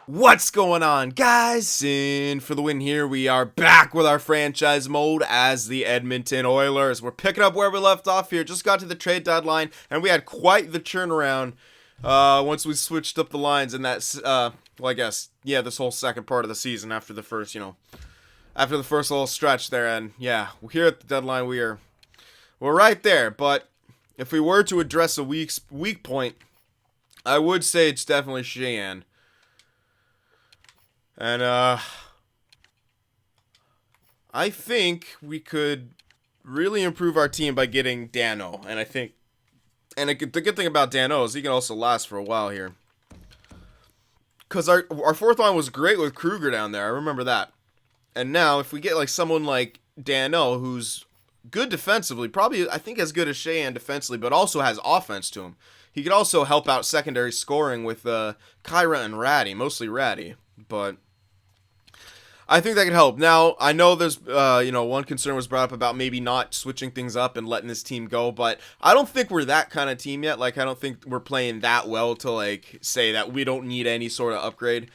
What's going on, guys? Cyn for the win here. We are back with our franchise mode as the Edmonton Oilers. We're picking up where we left off here. Just got to the trade deadline, and we had quite the turnaround once we switched up the lines in that, well, I guess, yeah, this whole second part of the season after the first, after the first little stretch there. And yeah, here at the deadline, we're right there. But if we were to address a weak point, I would say it's definitely Cyn. And, I think we could really improve our team by getting Dano. And the good thing about Dano is he can also last for a while here. Because our fourth line was great with Kruger down there. I remember that. And now, if we get, like, someone like Dano, who's good defensively, probably, I think, as good as Cyn defensively, but also has offense to him. He could also help out secondary scoring with, Kyra and Ratty, mostly Ratty. But I think that could help. Now, I know there's, one concern was brought up about maybe not switching things up and letting this team go, but I don't think we're that kind of team yet. Like, I don't think we're playing that well to, like, say that we don't need any sort of upgrade.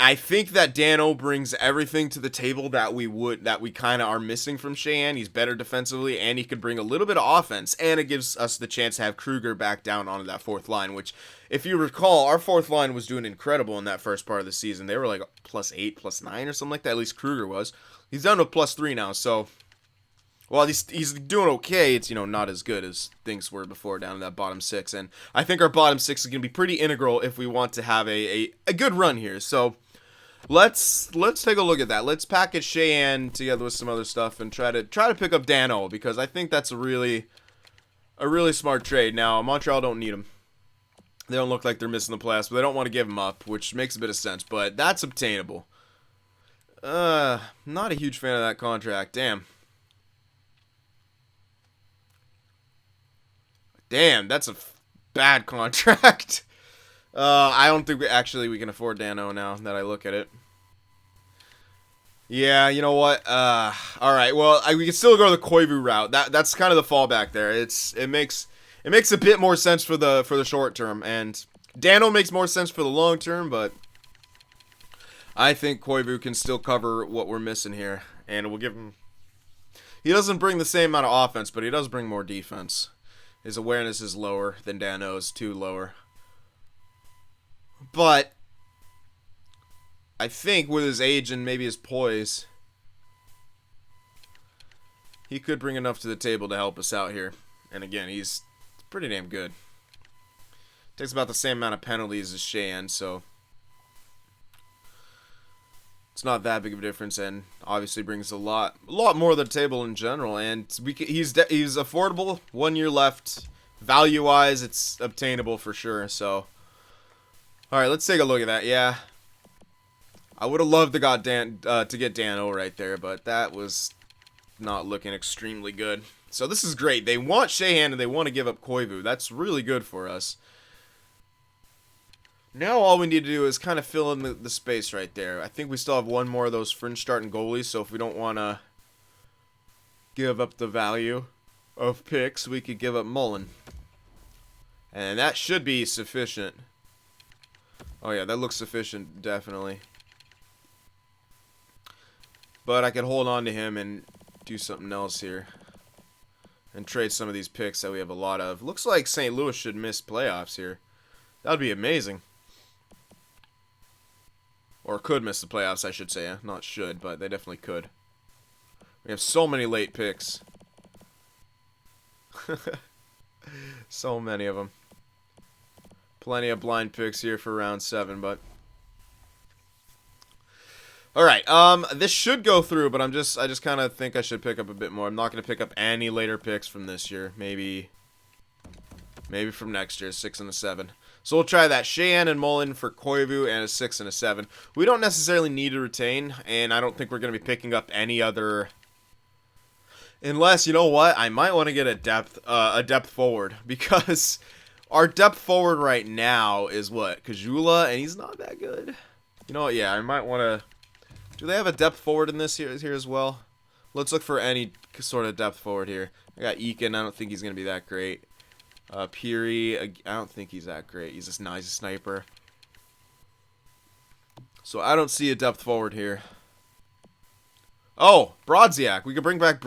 I think that Dano brings everything to the table that we kind of are missing from Cyn. He's better defensively, and he could bring a little bit of offense, and it gives us the chance to have Kruger back down onto that fourth line, which, if you recall, our fourth line was doing incredible in that first part of the season. They were like +8, +9 or something like that. At least Kruger was. He's down to +3 now, so while he's doing okay, it's, not as good as things were before down in that bottom six. And I think our bottom six is going to be pretty integral if we want to have a good run here. So Let's take a look at that. Let's package Cyn together with some other stuff and try to pick up Dano, because I think that's a really smart trade. Now, Montreal don't need him. They don't look like they're missing the playoffs, but they don't want to give him up, which makes a bit of sense, but that's obtainable. Not a huge fan of that contract. Damn, that's a bad contract. I don't think we can afford Dano now that I look at it. Yeah, you know what? Alright, well, we can still go the Koivu route. That's kind of the fallback there. It makes a bit more sense for the short term, and Dano makes more sense for the long term, but I think Koivu can still cover what we're missing here, and it will give him. He doesn't bring the same amount of offense, but he does bring more defense. His awareness is lower than Dano's, too lower. But I think with his age and maybe his poise, he could bring enough to the table to help us out here. And again, he's pretty damn good. Takes about the same amount of penalties as Cyn, so it's not that big of a difference, and obviously brings a lot more to the table in general. And he's affordable. 1 year left. Value-wise, it's obtainable for sure. So, all right, let's take a look at that. Yeah, I would have loved to get Dano right there, but that was not looking extremely good. So this is great. They want Cyn and they want to give up Koivu. That's really good for us. Now all we need to do is kind of fill in the space right there. I think we still have one more of those fringe starting goalies, so if we don't want to give up the value of picks, we could give up Mullen. And that should be sufficient. Oh yeah, that looks sufficient, definitely. But I could hold on to him and do something else here. And trade some of these picks that we have a lot of. Looks like St. Louis should miss playoffs here. That would be amazing. Or could miss the playoffs, I should say. Not should, but they definitely could. We have so many late picks. So many of them. Plenty of blind picks here for round 7, but alright, this should go through, but I just kind of think I should pick up a bit more. I'm not going to pick up any later picks from this year. Maybe from next year, 6 and a 7. So we'll try that. Cyn and Mullen for Koivu and a 6 and a 7. We don't necessarily need to retain, and I don't think we're going to be picking up any other. Unless, you know what, I might want to get a depth forward, because our depth forward right now is what? Kajula, and he's not that good. You know what, yeah, I might want to. Do they have a depth forward in this here as well? Let's look for any sort of depth forward here. I got Eakin, I don't think he's going to be that great. Peary, I don't think he's that great. He's a sniper. So I don't see a depth forward here. Oh, Brodziak. We could bring back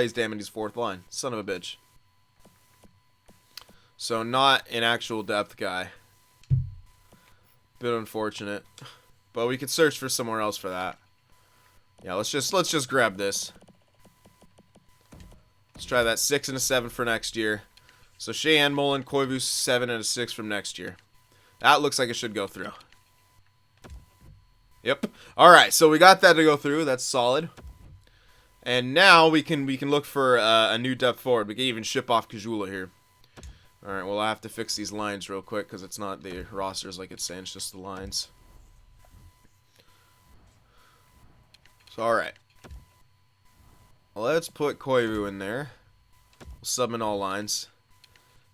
he's damn it, he's fourth line. Son of a bitch. So not an actual depth guy. Bit unfortunate. But we could search for somewhere else for that. Yeah, let's just grab this. Let's try that 6 and a 7 for next year. So Cheyenne, Mullen, Koivu 7 and a 6 from next year. That looks like it should go through. Yep. All right, so we got that to go through. That's solid. And now we can look for a new depth forward. We can even ship off Kajula here. All right. Well, I have to fix these lines real quick because it's not the rosters like it's saying. It's just the lines. So all right. Let's put Koivu in there. We'll sub in all lines.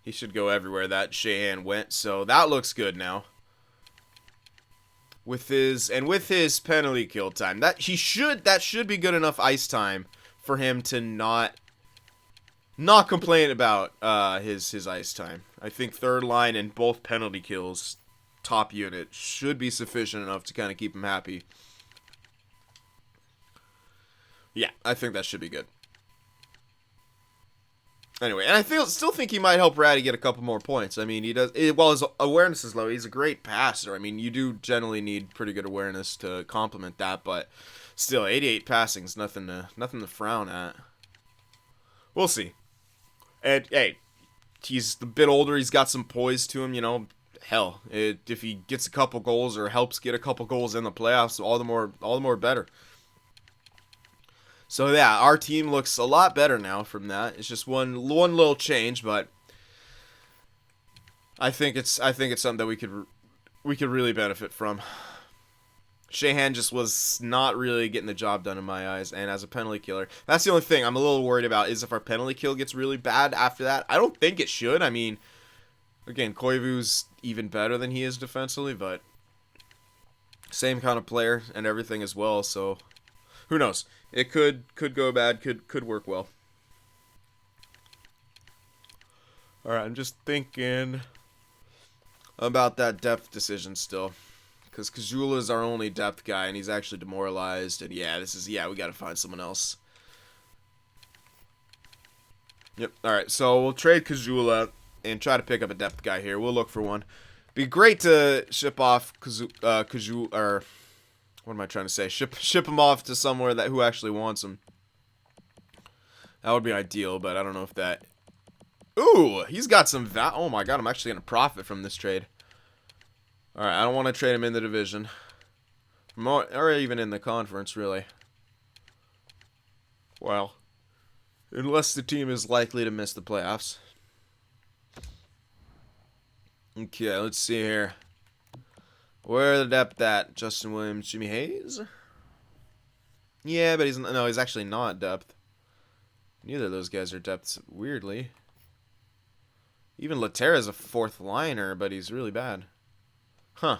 He should go everywhere that Cheyenne went. So that looks good now. With his penalty kill time, that should be good enough ice time for him to not complain about his ice time. I think third line and both penalty kills, top unit, should be sufficient enough to kind of keep him happy. Yeah, I think that should be good. Anyway, and I still think he might help Ratty get a couple more points. I mean, he does. While his awareness is low, he's a great passer. I mean, you do generally need pretty good awareness to complement that, but still, 88 passing is nothing to frown at. We'll see. And hey, he's a bit older. He's got some poise to him. You know, hell, if he gets a couple goals or helps get a couple goals in the playoffs, all the more better. So yeah, our team looks a lot better now from that. It's just one little change, but I think it's something that we could really benefit from. Shahan just was not really getting the job done in my eyes, and as a penalty killer, that's the only thing I'm a little worried about is if our penalty kill gets really bad after that. I don't think it should. I mean, again, Koivu's even better than he is defensively, but same kind of player and everything as well, so who knows? It could go bad, could work well. Alright, I'm just thinking about that depth decision still. Because Kajula is our only depth guy, and he's actually demoralized. And yeah, we gotta find someone else. Yep, alright, so we'll trade Kajula and try to pick up a depth guy here. We'll look for one. Be great to ship off Kajula, or what am I trying to say? Ship him off to somewhere who actually wants him. That would be ideal, but I don't know if that. Ooh, he's got some oh my god, I'm actually gonna profit from this trade. All right, I don't want to trade him in the division, or even in the conference, really. Well, unless the team is likely to miss the playoffs. Okay, let's see here. Where the depth at? Justin Williams, Jimmy Hayes? Yeah, but he's actually not depth. Neither of those guys are depths, weirdly. Even Laterra's a fourth liner, but he's really bad. Huh.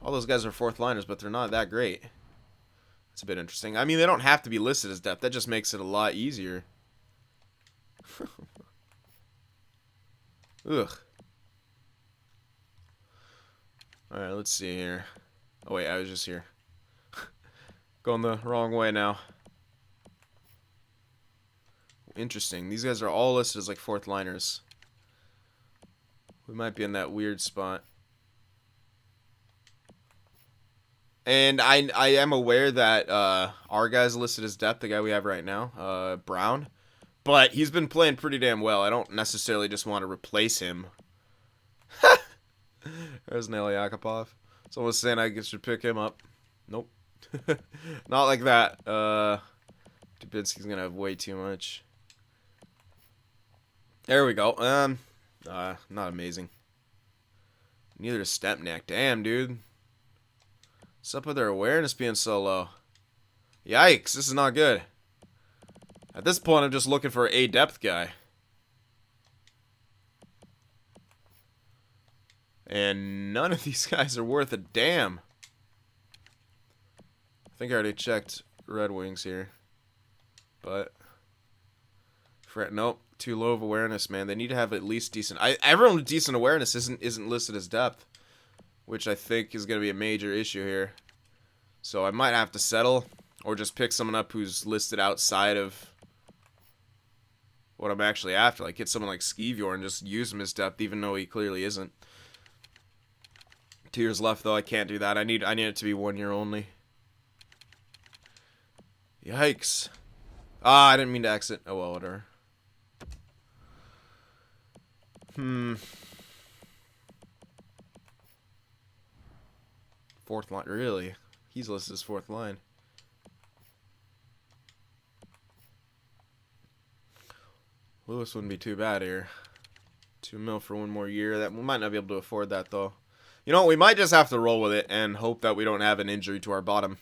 All those guys are fourth liners, but they're not that great. That's a bit interesting. I mean, they don't have to be listed as depth. That just makes it a lot easier. Ugh. Alright, let's see here. Oh wait, I was just here. Going the wrong way now. Interesting. These guys are all listed as like fourth liners. We might be in that weird spot. And I am aware that our guy's listed as depth, the guy we have right now, Brown. But he's been playing pretty damn well. I don't necessarily just want to replace him. There's Nelly Yakupov. Someone's saying I should pick him up. Nope. Not like that. Dubinsky's gonna have way too much. There we go. Not amazing. Neither is Stepniak. Damn, dude. What's up with their awareness being so low? Yikes, this is not good. At this point, I'm just looking for a depth guy. And none of these guys are worth a damn. I think I already checked Red Wings here. But nope, too low of awareness, man. They need to have at least decent. Everyone with decent awareness isn't listed as depth, which I think is going to be a major issue here. So I might have to settle or just pick someone up who's listed outside of what I'm actually after. Like, get someone like Skeevyor and just use him as depth, even though he clearly isn't. 2 years left, though. I can't do that. I need it to be 1 year only. Yikes. Ah, I didn't mean to exit. Oh, well, whatever. Fourth line. Really? He's listed as fourth line. Lewis wouldn't be too bad here. $2 million for 1 more year. That we might not be able to afford that, though. You know, we might just have to roll with it and hope that we don't have an injury to our bottom.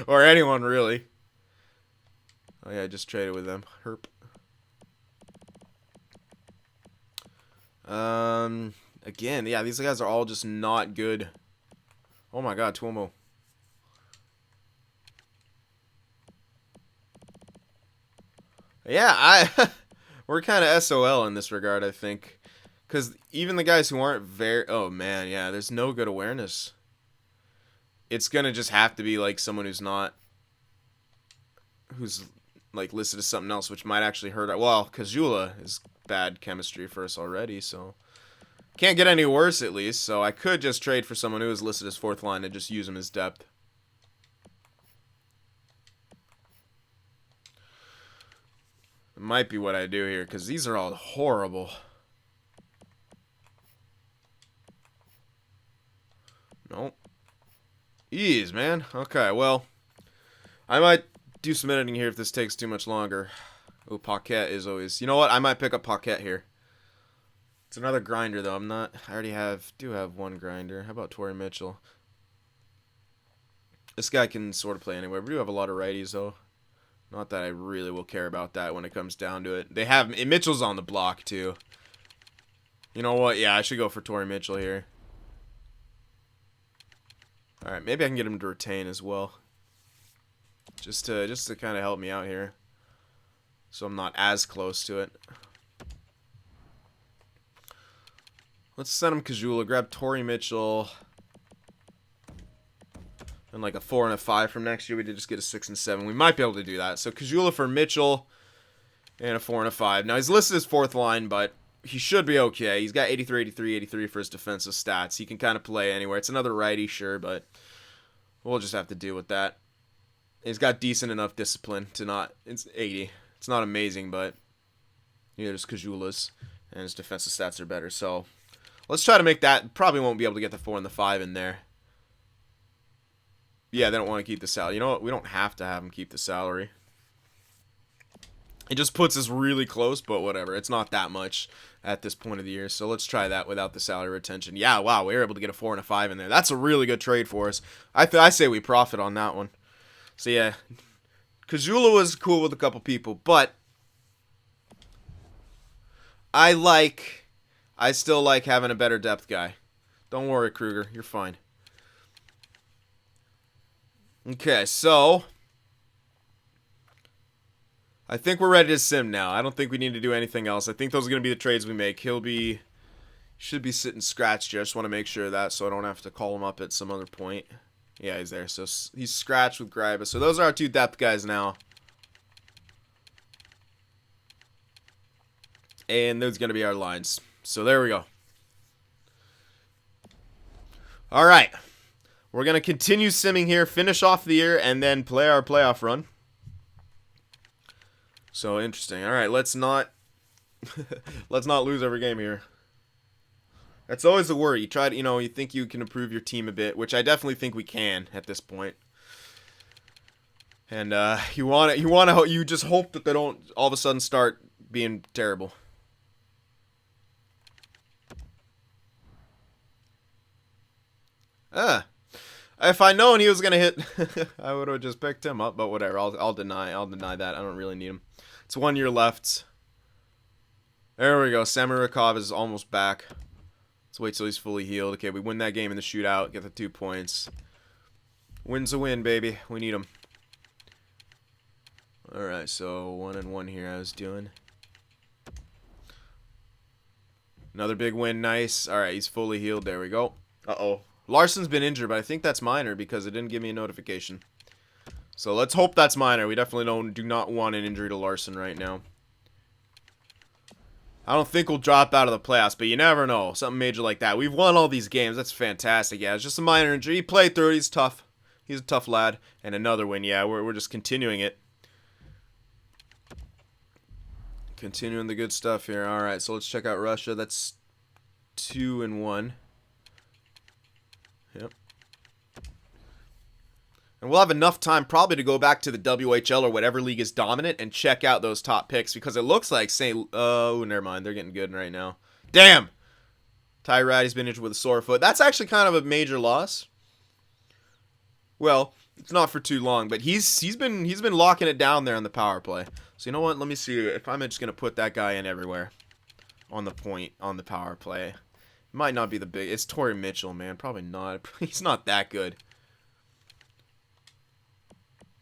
Or anyone, really. Oh, yeah, I just traded with them. Herp. Again, yeah, these guys are all just not good. Oh, my God, Tuomo. Yeah, we're kind of SOL in this regard, I think. Because even the guys who aren't very... Oh, man, yeah, there's no good awareness. It's going to just have to be, like, someone who's not... Who's, like, listed as something else, which might actually hurt... Well, Kajula is bad chemistry for us already, so... Can't get any worse, at least, so I could just trade for someone who is listed as fourth line and just use him as depth. It might be what I do here, because these are all horrible. Nope. Ease, man. Okay, well, I might do some editing here if this takes too much longer. Oh, Paquette is always... You know what? I might pick up Paquette here. It's another grinder, though. I already do have one grinder. How about Torrey Mitchell? This guy can sort of play anywhere. We do have a lot of righties, though. Not that I really will care about that when it comes down to it. They have... Mitchell's on the block, too. You know what? Yeah, I should go for Torrey Mitchell here. Alright, maybe I can get him to retain as well. Just to kind of help me out here. So I'm not as close to it. Let's send him Kajula. Grab Torrey Mitchell. And like a 4 and a 5 from next year. We did just get a 6 and 7. We might be able to do that. So Kajula for Mitchell. And a 4 and a 5. Now he's listed as fourth line, but he should be okay. He's got 83, 83, 83 for his defensive stats. He can kind of play anywhere. It's another righty, sure, but we'll just have to deal with that. He's got decent enough discipline to not... It's 80. It's not amazing, but neither is Kajula's. And his defensive stats are better, so... Let's try to make that. Probably won't be able to get the 4 and the 5 in there. Yeah, they don't want to keep the salary. You know what? We don't have to have them keep the salary. It just puts us really close, but whatever. It's not that much at this point of the year. So let's try that without the salary retention. Yeah, wow, we were able to get a 4 and a 5 in there. That's a really good trade for us. I say we profit on that one. So yeah, Kajula was cool with a couple people, but I still like having a better depth guy. Don't worry, Kruger. You're fine. Okay, so I think we're ready to sim now. I don't think we need to do anything else. I think those are going to be the trades we make. Should be sitting scratched here. I just want to make sure of that so I don't have to call him up at some other point. Yeah, he's there. So he's scratched with Gryba. So those are our 2 depth guys now. And those are going to be our lines. So there we go. All right. We're going to continue simming here, finish off the year, and then play our playoff run. So interesting. All right, let's not lose every game here. That's always the worry. You try to, you think you can improve your team a bit, which I definitely think we can at this point. And you just hope that they don't all of a sudden start being terrible. If I'd known he was gonna hit, I would have just picked him up. But whatever, I'll deny that. I don't really need him. It's 1 year left. There we go. Samarikov is almost back. Let's wait till he's fully healed. Okay, we win that game in the shootout. Get the 2 points. Win's a win, baby. We need him. All right, so 1-1 here. I was doing. Another big win. Nice. All right, he's fully healed. There we go. Uh-oh. Larson's been injured, but I think that's minor because it didn't give me a notification. So let's hope that's minor. We definitely do not want an injury to Larson right now. I don't think we'll drop out of the playoffs, but you never know. Something major like that. We've won all these games. That's fantastic. Yeah, it's just a minor injury. He played through it. He's tough. He's a tough lad. And another win. Yeah, we're just continuing it. Continuing the good stuff here. All right, so let's check out Russia. That's 2-1. Yep. And we'll have enough time probably to go back to the WHL or whatever league is dominant and check out those top picks because it looks like oh, never mind. They're getting good right now. Damn! Ty Ratty's been injured with a sore foot. That's actually kind of a major loss. Well, it's not for too long, but he's been locking it down there on the power play. So you know what? Let me see if I'm just gonna put that guy in everywhere on the point on the power play. It might not be the big. It's Torrey Mitchell, man. Probably not. He's not that good.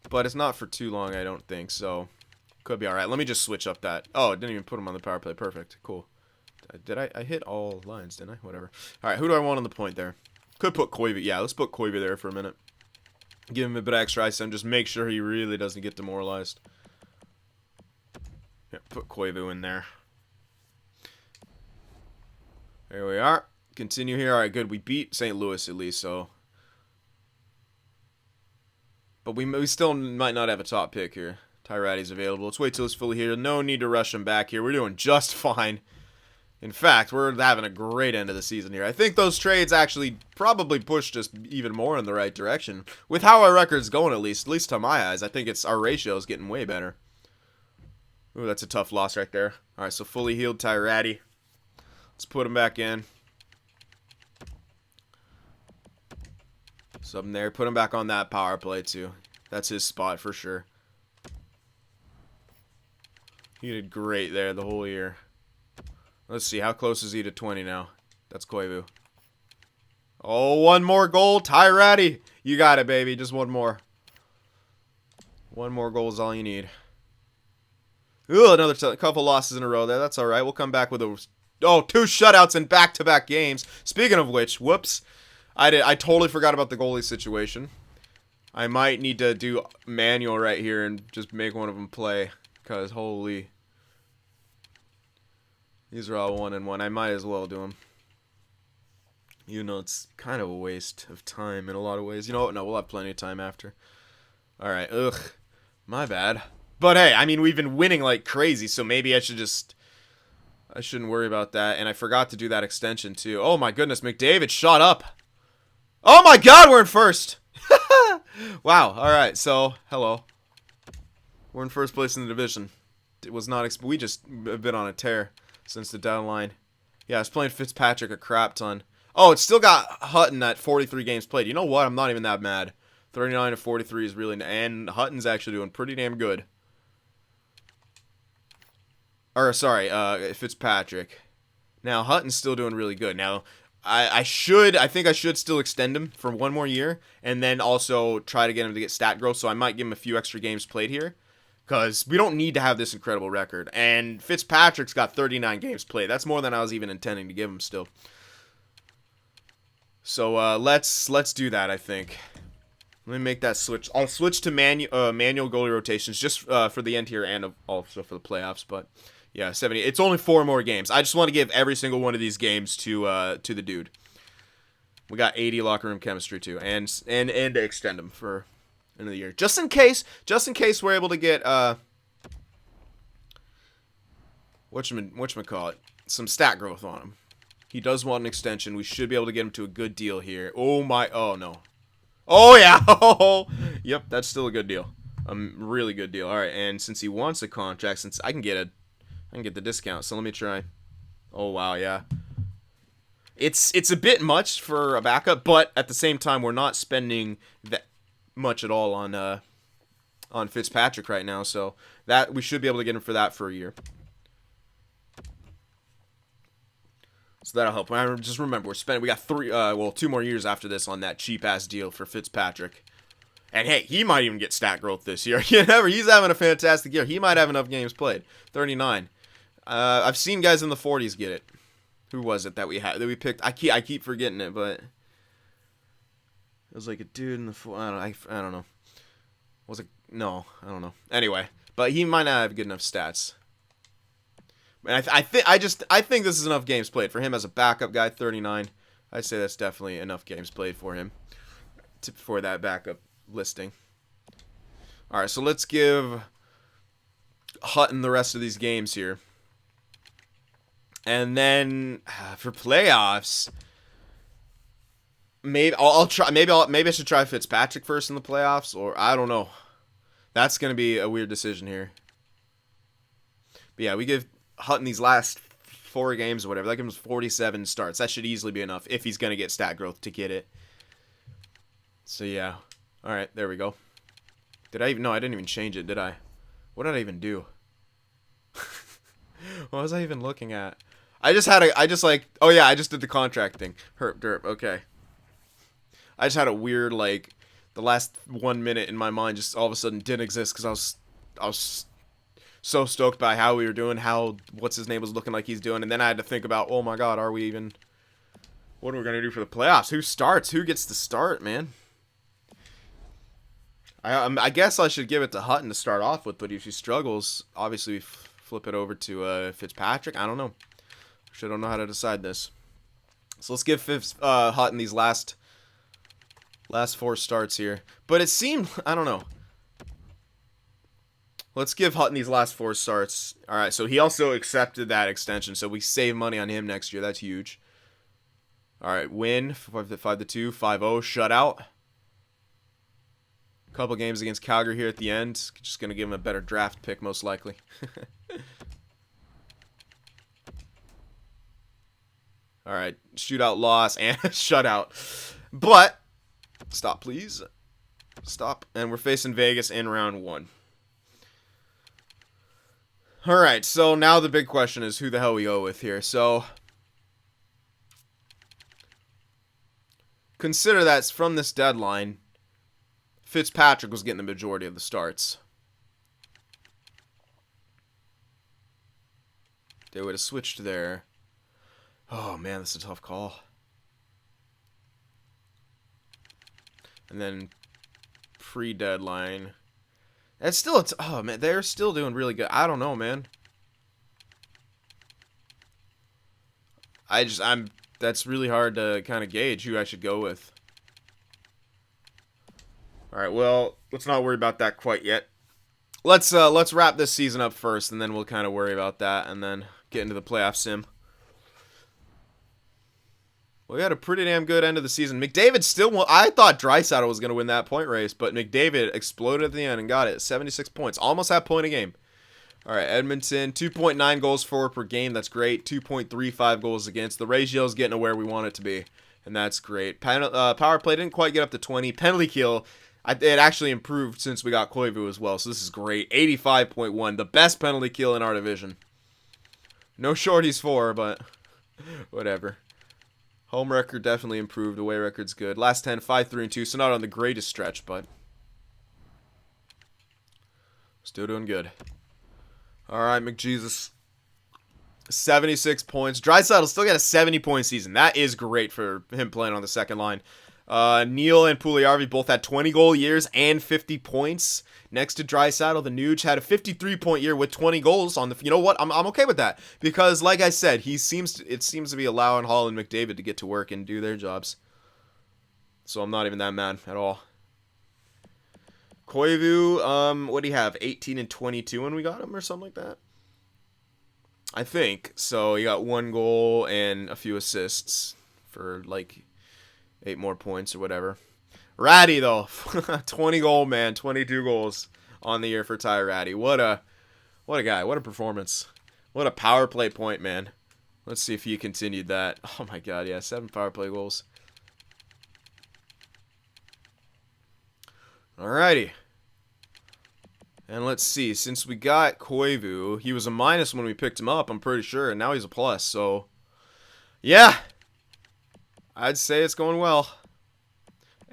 But it's not for too long, I don't think, so could be alright. Let me just switch up that. Oh, I didn't even put him on the power play. Perfect. Cool. Did I hit all lines, didn't I? Whatever. Alright, who do I want on the point there? Could put Koivu. Yeah, let's put Koivu there for a minute. Give him a bit of extra ice and just make sure he really doesn't get demoralized. Yeah, put Koivu in there. There we are. Continue here. Alright, good. We beat St. Louis at least, so... But we still might not have a top pick here. Ty Ratty's available. Let's wait till he's fully here. No need to rush him back here. We're doing just fine. In fact, we're having a great end of the season here. I think those trades actually probably pushed us even more in the right direction. With how our record's going, at least to my eyes, I think our ratio is getting way better. Ooh, that's a tough loss right there. All right, so fully healed Ty Ratty. Let's put him back in. Sub him there. Put him back on that power play, too. That's his spot for sure. He did great there the whole year. Let's see. How close is he to 20 now? That's Koivu. Oh, one more goal. Ty Ratty. You got it, baby. Just one more. One more goal is all you need. Ooh, another couple losses in a row there. That's all right. We'll come back with 2 shutouts in back-to-back games. Speaking of which, whoops. I totally forgot about the goalie situation. I might need to do manual right here and just make one of them play. Because, holy. These are all 1-1. I might as well do them. You know, it's kind of a waste of time in a lot of ways. You know what? No, we'll have plenty of time after. Alright, ugh. My bad. But hey, I mean, we've been winning like crazy, so maybe I shouldn't worry about that. And I forgot to do that extension, too. Oh my goodness, McDavid shot up. Oh my god, we're in first. Wow, alright, so, hello. We're in first place in the division. It was not, we just have been on a tear since the deadline. Yeah, I was playing Fitzpatrick a crap ton. Oh, it's still got Hutton at 43 games played. You know what? I'm not even that mad. 39 to 43 is really... And Hutton's actually doing pretty damn good. Or, sorry, Fitzpatrick. Now, Hutton's still doing really good. Now, I think I should still extend him for one more year. And then also try to get him to get stat growth. So I might give him a few extra games played here. Because we don't need to have this incredible record. And Fitzpatrick's got 39 games played. That's more than I was even intending to give him still. So let's do that, I think. Let me make that switch. I'll switch to manual goalie rotations just for the end here and also for the playoffs. But yeah, 70. It's only 4 more games. I just want to give every single one of these games to the dude. We got 80 locker room chemistry too, and to extend them for end of the year, just in case we're able to get whatchamacallit, some stat growth on him. He does want an extension. We should be able to get him to a good deal here. Oh no. Oh yeah. Oh, yep, that's still a good deal. A really good deal. All right, and since he wants a contract, since I can get the discount, so let me try. Oh wow, yeah. It's a bit much for a backup, but at the same time, we're not spending that much at all on Fitzpatrick right now, so that we should be able to get him for that for a year. So that'll help. Just remember, we got 2 more years after this on that cheap ass deal for Fitzpatrick. And hey, he might even get stat growth this year. He's having a fantastic year. He might have enough games played. 39. I've seen guys in the 40s get it. Who was it that we picked? I keep forgetting it, but It was like a dude in the I don't know. Was it? No, I don't know. Anyway, but he might not have good enough stats. And I think this is enough games played for him as a backup guy. 39. I'd say that's definitely enough games played for him for that backup listing. All right, so let's give Hutton the rest of these games here, and then for playoffs, maybe I'll try. Maybe I should try Fitzpatrick first in the playoffs, or I don't know. That's gonna be a weird decision here. But yeah, we give Hutton these last 4 games or whatever. That gives him 47 starts. That should easily be enough if he's gonna get stat growth to get it. So yeah, all right, there we go. Did I even? No, I didn't even change it, did I? What did I even do? What was I even looking at? I just oh yeah, I just did the contract thing. Herp derp, okay. I just had a weird, like, the last 1 minute in my mind just all of a sudden didn't exist because I was so stoked by how we were doing, how what's his name was looking like he's doing, and then I had to think about, oh my god, what are we gonna do for the playoffs? Who starts? Who gets to start, man? I guess I should give it to Hutton to start off with, but if he struggles, obviously we flip it over to Fitzpatrick. I don't know. Actually, I don't know how to decide this. So let's give Hutton these last 4 starts here. But it seemed, I don't know. Let's give Hutton these last 4 starts. All right, so he also accepted that extension, so we save money on him next year. That's huge. All right, win 5-2, 5-0, shutout. Couple games against Calgary here at the end. Just going to give him a better draft pick, most likely. All right, shootout loss and shutout. But, stop, please. Stop. And we're facing Vegas in round 1. All right, so now the big question is who the hell we go with here. So, consider that from this deadline, Fitzpatrick was getting the majority of the starts. They would have switched there. Oh, man, this is a tough call. And then pre-deadline. That's still oh, man, they're still doing really good. I don't know, man. That's really hard to kind of gauge who I should go with. All right, well, let's not worry about that quite yet. Let's wrap this season up first, and then we'll kind of worry about that, and then get into the playoff sim. Well, we had a pretty damn good end of the season. McDavid still won. I thought Draisaitl was going to win that point race, but McDavid exploded at the end and got it. 76 points. Almost had a point a game. All right, Edmonton, 2.9 goals for per game. That's great. 2.35 goals against. The ratio's getting to where we want it to be, and that's great. Power play didn't quite get up to 20. Penalty kill, it actually improved since we got Koivu as well, so this is great. 85.1, the best penalty kill in our division. No shorties for, but whatever. Home record definitely improved. Away record's good. Last 10, 5-3-2, so not on the greatest stretch, but still doing good. All right, McJesus. 76 points. Draisaitl still got a 70-point season. That is great for him playing on the second line. Neal and Puljujarvi both had 20-goal years and 50 points. Next to Draisaitl, the Nuge had a 53-point year with 20 goals on the. You know what? I'm okay with that because, like I said, it seems to be allowing Hall and McDavid to get to work and do their jobs. So I'm not even that mad at all. Koivu, what do you have? 18 and 22 when we got him, or something like that. I think so. He got 1 goal and a few assists for like 8 more points or whatever. Ratty, though. 20-goal man. 22 goals on the year for Ty Ratty. What a guy. What a performance. What a power play point, man. Let's see if he continued that. Oh, my God. Yeah, 7 power play goals. Alrighty. And let's see. Since we got Koivu, he was a minus when we picked him up, I'm pretty sure. And now he's a plus. So, yeah. I'd say it's going well.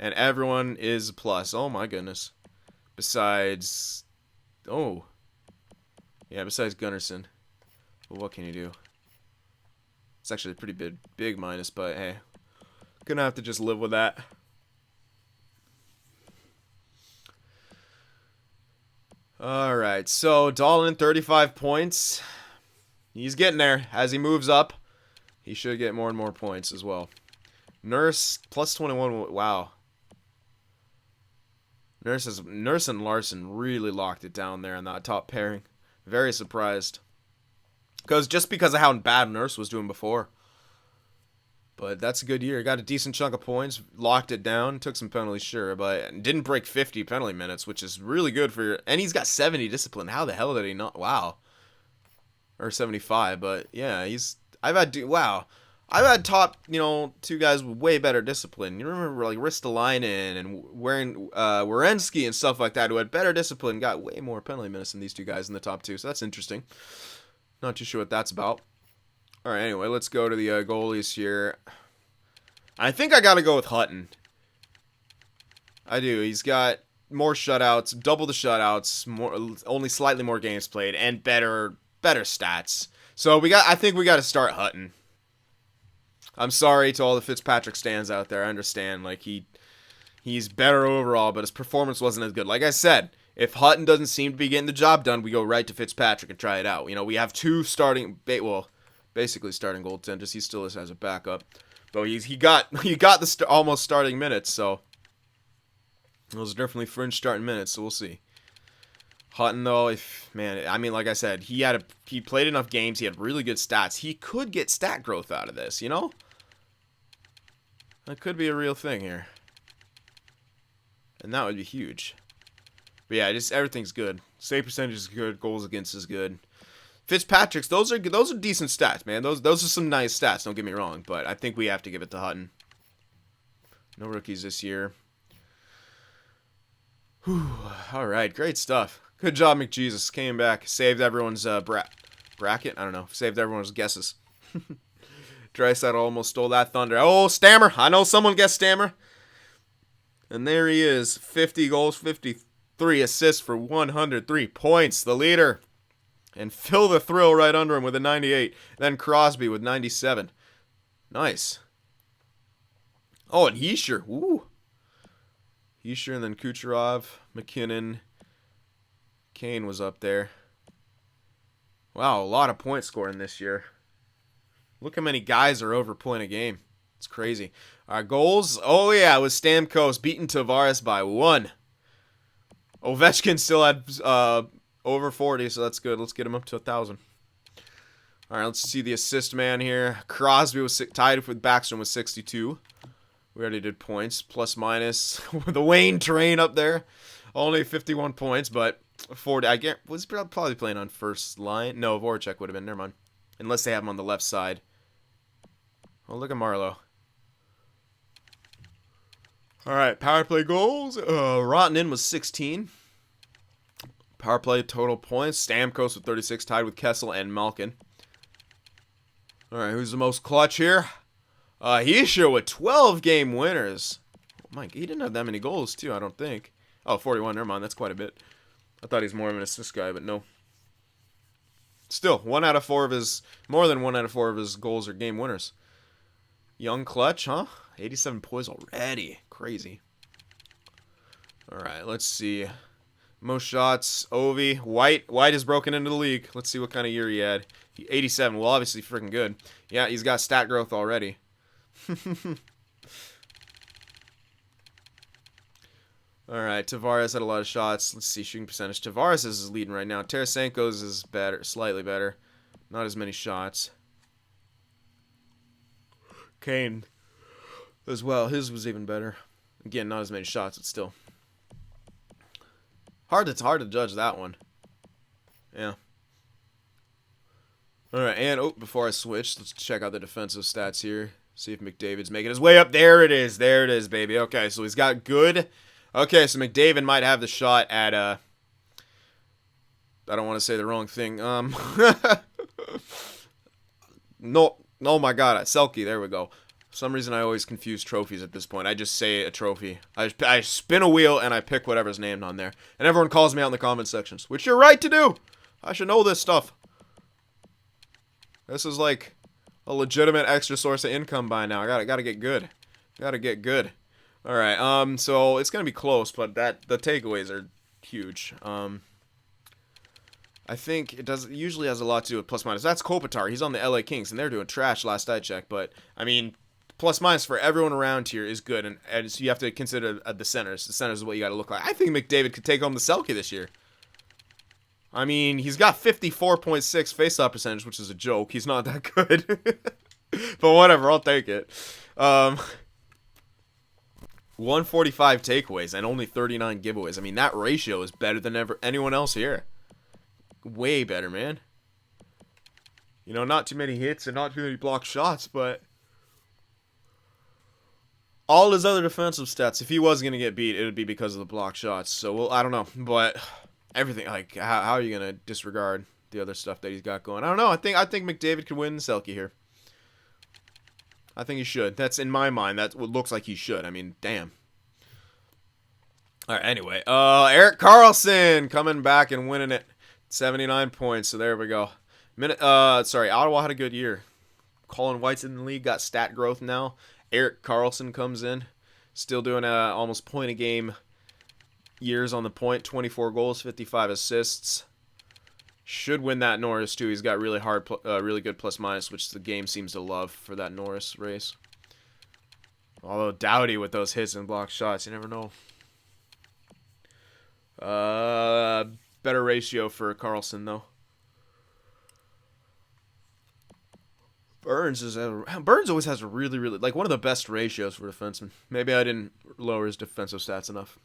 And everyone is a plus. Oh, my goodness. Besides... Oh. Yeah, besides Gunnarsson. But what can you do? It's actually a pretty big minus, but hey. Gonna have to just live with that. All right, so Dahlin 35 points. He's getting there. As he moves up, he should get more and more points as well. Nurse plus 21. Wow. Nurse and Larson really locked it down there in that top pairing. Very surprised. Because of how bad Nurse was doing before. But that's a good year. Got a decent chunk of points. Locked it down. Took some penalties, sure. But didn't break 50 penalty minutes, which is really good for... And he's got 70 discipline. How the hell did he not... Wow. Or 75. But, yeah, he's... Wow. I've had top, two guys with way better discipline. You remember, like, Ristolainen and Werenski and stuff like that who had better discipline, got way more penalty minutes than these two guys in the top two. So that's interesting. Not too sure what that's about. All right, anyway, let's go to the goalies here. I think I got to go with Hutton. I do. He's got more shutouts, double the shutouts, only slightly more games played, and better stats. So I think we got to start Hutton. I'm sorry to all the Fitzpatrick stands out there. I understand, like he's better overall, but his performance wasn't as good. Like I said, if Hutton doesn't seem to be getting the job done, we go right to Fitzpatrick and try it out. We have two basically starting goaltenders. He still is as a backup, but he got the almost starting minutes. So those are definitely fringe starting minutes. So we'll see. Hutton though, like I said, he played enough games. He had really good stats. He could get stat growth out of this. That could be a real thing here, and that would be huge. But yeah, just everything's good. Save percentage is good. Goals against is good. Fitzpatrick's, those are decent stats, man. Those are some nice stats. Don't get me wrong, but I think we have to give it to Hutton. No rookies this year. Whew. All right, great stuff. Good job, McJesus. Came back, saved everyone's bracket. I don't know, saved everyone's guesses. Draisaitl almost stole that thunder. Oh, Stammer. I know someone guessed Stammer. And there he is. 50 goals, 53 assists for 103 points. The leader. And Phil the Thrill right under him with a 98. Then Crosby with 97. Nice. Oh, and Hischier. Woo. Hischier and then Kucherov, McKinnon. Kane was up there. Wow, a lot of point scoring this year. Look how many guys are over point a game. It's crazy. Our goals. Oh, yeah, it was Stamkos beating Tavares by 1. Ovechkin still had over 40, so that's good. Let's get him up to 1,000. All right, let's see the assist man here. Crosby was tied with Backstrom with 62. We already did points. Plus minus. The Wayne train up there. Only 51 points, but 40. Was probably playing on first line. No, Voracek would have been. Never mind. Unless they have him on the left side. Oh, look at Marlowe. All right, power play goals. Rantanen was 16. Power play total points. Stamkos with 36, tied with Kessel and Malkin. All right, who's the most clutch here? Hischier with 12 game winners. Oh my, he didn't have that many goals too, I don't think. Oh, 41, never mind, that's quite a bit. I thought he's more of an assist guy, but no. Still, more than 1 out of 4 of his goals are game winners. Young clutch, huh? 87 points already. Crazy. All right, let's see. Most shots, Ovi. White has broken into the league. Let's see what kind of year he had. 87. Well, obviously freaking good. Yeah, he's got stat growth already. All right, Tavares had a lot of shots. Let's see, shooting percentage. Tavares is leading right now. Tarasenko's is better, slightly better. Not as many shots. Kane as well. His was even better. Again, not as many shots, but still. It's hard to judge that one. Yeah. All right, and before I switch, let's check out the defensive stats here. See if McDavid's making his way up. There it is. There it is, baby. Okay, so he's got good. Okay, so McDavid might have the shot at I don't want to say the wrong thing. No, oh my God, Selke. There we go. For some reason, I always confuse trophies at this point. I just say a trophy. I spin a wheel and I pick whatever's named on there, and everyone calls me out in the comment sections, which you're right to do. I should know this stuff. This is like a legitimate extra source of income by now. I gotta get good. Gotta get good. All right. So it's gonna be close, but the takeaways are huge. I think it usually has a lot to do with plus minus. That's Kopitar. He's on the LA Kings, and they're doing trash last I checked. But, I mean, plus minus for everyone around here is good, and so you have to consider the centers. The centers is what you got to look like. I think McDavid could take home the Selke this year. I mean, he's got 54.6 faceoff percentage, which is a joke. He's not that good. But whatever, I'll take it. 145 takeaways and only 39 giveaways. I mean, that ratio is better than anyone else here. Way better, man. You know, not too many hits and not too many blocked shots, but all his other defensive stats, if he was going to get beat, it would be because of the blocked shots. So, well, I don't know. But everything, like, how are you going to disregard the other stuff that he's got going? I don't know. I think McDavid could win Selke here. I think he should. That's, in my mind, that's what looks like he should. I mean, damn. All right, anyway. Erik Karlsson coming back and winning it. 79 points, so there we go. Ottawa had a good year. Colin White's in the league, got stat growth now. Erik Karlsson comes in, still doing almost point a game years on the point. 24 goals, 55 assists. Should win that Norris too. He's got really good plus minus, which the game seems to love for that Norris race. Although Doughty with those hits and blocked shots, you never know. Better ratio for Karlsson though. Burns always has a really like one of the best ratios for defensemen. Maybe I didn't lower his defensive stats enough.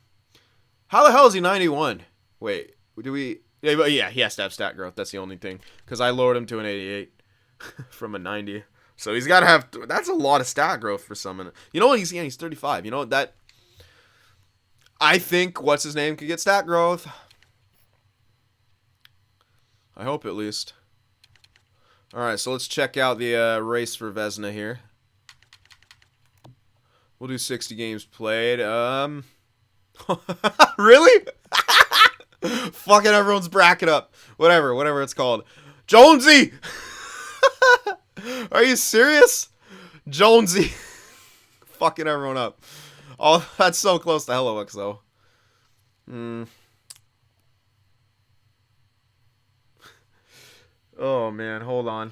How the hell is he 91? Wait, do we? Yeah, he has to have stat growth. That's the only thing. Because I lowered him to an 88 from a 90. So he's got to have. That's a lot of stat growth for someone. You know what? He's 35. You know that. I think what's his name could get stat growth. I hope at least. All right, so let's check out the race for Vezina here. We'll do 60 games played. Really? Fucking everyone's bracket up. Whatever it's called. Jonesy! Are you serious? Jonesy. Fucking everyone up. Oh, that's so close to Hellowix, though. Oh, man, hold on.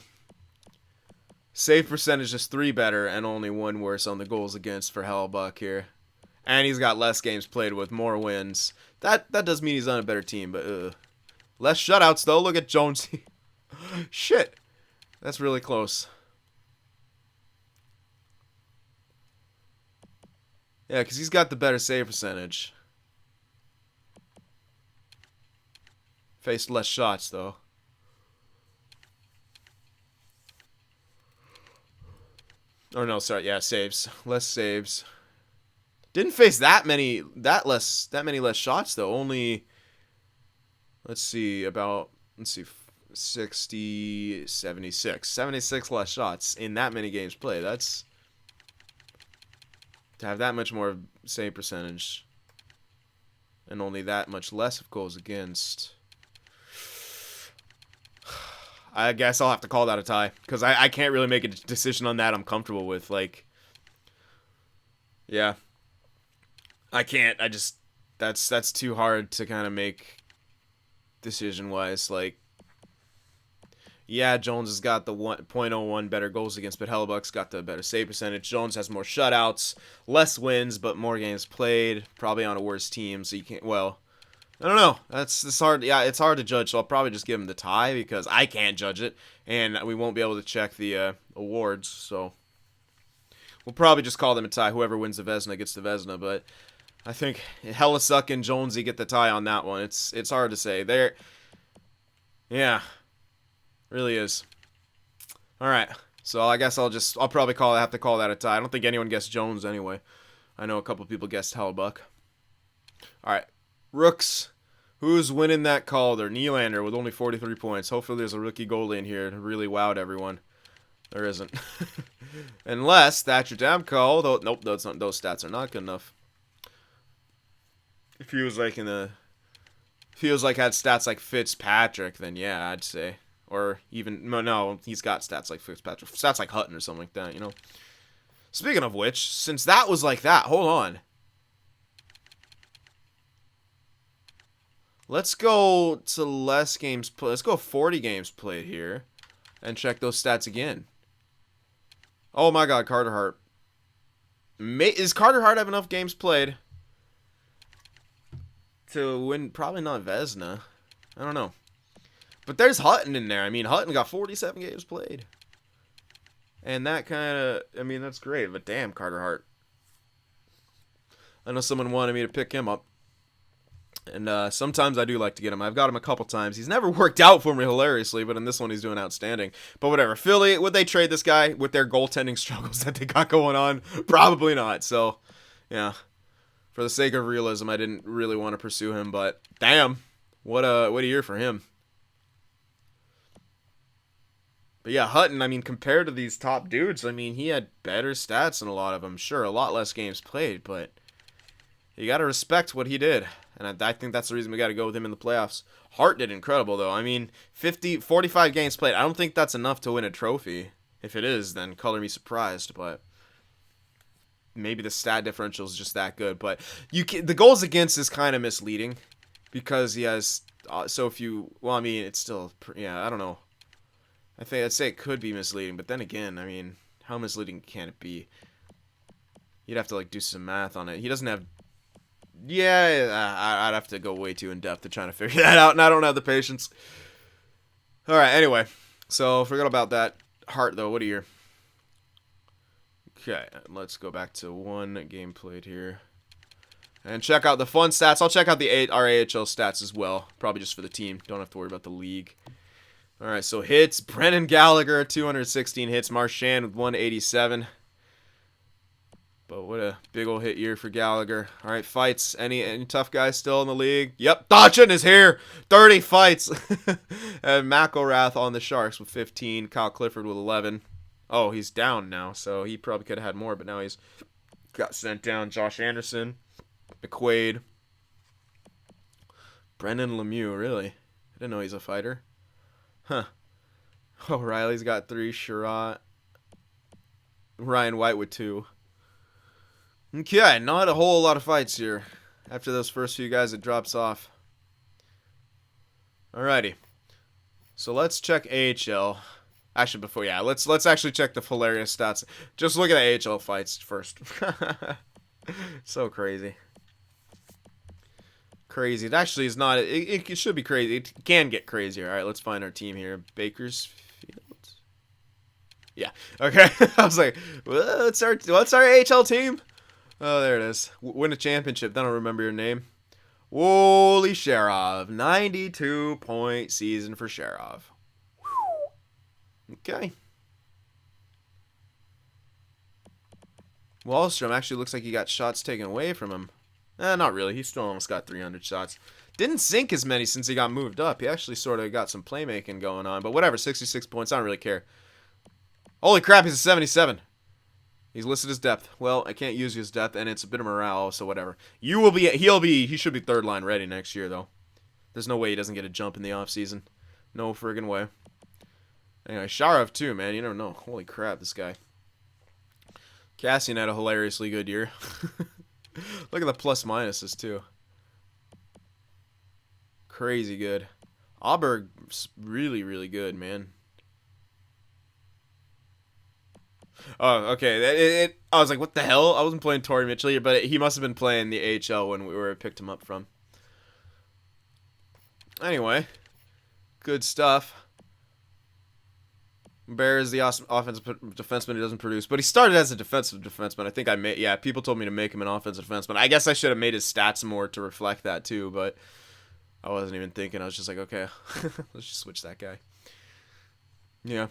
Save percentage is 3 better and only 1 worse on the goals against for Hellbuck here. And he's got less games played with more wins. That does mean he's on a better team, but less shutouts, though. Look at Jonesy. Shit. That's really close. Yeah, because he's got the better save percentage. Faced less shots, though. Or no, sorry, yeah, saves. Less saves. Didn't face that many less shots though. Only let's see 60, 76. 76 less shots in that many games played. That's to have that much more save percentage and only that much less of goals against. I guess I'll have to call that a tie because I can't really make a decision on that I'm comfortable with. Like, yeah, I can't. I just that's too hard to kind of make decision wise. Like, yeah, Jones has got the 0.01 better goals against, but Hellebuck's got the better save percentage. Jones has more shutouts, less wins, but more games played. Probably on a worse team, so you can't. Well, I don't know. It's hard. Yeah, it's hard to judge. So I'll probably just give him the tie because I can't judge it, and we won't be able to check the awards. So we'll probably just call them a tie. Whoever wins the Vezina gets the Vezina. But I think Hellesuck and Jonesy get the tie on that one. It's hard to say. Yeah, really is. All right. So I guess I'll probably have to call that a tie. I don't think anyone guessed Jones anyway. I know a couple people guessed Hellebuck. All right. Rooks. Who's winning that Calder? Nylander with only 43 points. Hopefully there's a rookie goalie in here to really wowed everyone. There isn't. Unless Thatcher Demko, though, nope, those stats are not good enough. If he was like had stats like Fitzpatrick, then yeah, I'd say. Or even no, he's got stats like Fitzpatrick, stats like Hutton or something like that, you know. Speaking of which, since that was like that, hold on. Let's go to less games played. Let's go 40 games played here. And check those stats again. Oh my god, Carter Hart. Is Carter Hart have enough games played to win? Probably not Vezina. I don't know. But there's Hutton in there. I mean, Hutton got 47 games played. And that kind of, I mean, that's great. But damn, Carter Hart. I know someone wanted me to pick him up. And sometimes I do like to get him. I've got him a couple times. He's never worked out for me hilariously, but in this one he's doing outstanding. But whatever. Philly, would they trade this guy with their goaltending struggles that they got going on? Probably not. So, yeah. For the sake of realism, I didn't really want to pursue him, but damn. What a year for him. But yeah, Hutton, I mean, compared to these top dudes, I mean, he had better stats than a lot of them. Sure, a lot less games played, but you got to respect what he did. And I think that's the reason we got to go with him in the playoffs. Hart did incredible, though. I mean, 45 games played. I don't think that's enough to win a trophy. If it is, then color me surprised. But maybe the stat differential is just that good. But the goals against is kind of misleading because he has so few. Well, I mean, it's still, yeah, I don't know. I'd say it could be misleading, but then again, I mean, how misleading can it be? You'd have to like do some math on it. He doesn't have. Yeah, I'd have to go way too in depth to trying to figure that out, and I don't have the patience. All right, anyway, so forget about that. Hart, though, what are your? Okay, let's go back to one game played here, and check out the fun stats. I'll check out our AHL stats as well, probably just for the team. Don't have to worry about the league. All right, so hits: Brennan Gallagher 216 hits, Marchand with 187. But what a big old hit year for Gallagher. All right, fights. Any tough guys still in the league? Yep, Dodgen is here. 30 fights. And McElrath on the Sharks with 15. Kyle Clifford with 11. Oh, he's down now, so he probably could have had more, but now he's got sent down. Josh Anderson, McQuaid, Brendan Lemieux, really? I didn't know he's a fighter. Huh. O'Reilly's got 3. Sherratt. Ryan White with 2. Okay, not a whole lot of fights here. After those first few guys, it drops off. Alrighty. So let's check AHL. Actually, let's actually check the hilarious stats. Just look at the AHL fights first. So crazy. Crazy. It actually is not. It should be crazy. It can get crazier. Alright, let's find our team here. Bakersfield. Yeah. Okay. I was like, what's our AHL team? Oh, there it is. Win a championship. Then I'll remember your name. Wooly Sherov. 92-point season for Sherov. Okay. Wallstrom actually looks like he got shots taken away from him. Not really. He still almost got 300 shots. Didn't sink as many since he got moved up. He actually sort of got some playmaking going on. But whatever. 66 points. I don't really care. Holy crap. He's a 77. He's listed as depth. Well, I can't use his depth, and it's a bit of morale, so whatever. He should be third line ready next year, though. There's no way he doesn't get a jump in the offseason. No friggin' way. Anyway, Sharov, too, man. You never know. Holy crap, this guy. Cassian had a hilariously good year. Look at the plus minuses, too. Crazy good. Auberg's really, really good, man. Oh, okay. I was like, what the hell? I wasn't playing Torrey Mitchell here, but he must have been playing the AHL when we picked him up from. Anyway, good stuff. Bear is the offensive defenseman who doesn't produce, but he started as a defensive defenseman. I think people told me to make him an offensive defenseman. I guess I should have made his stats more to reflect that too, but I wasn't even thinking. I was just like, okay, let's just switch that guy. Yeah.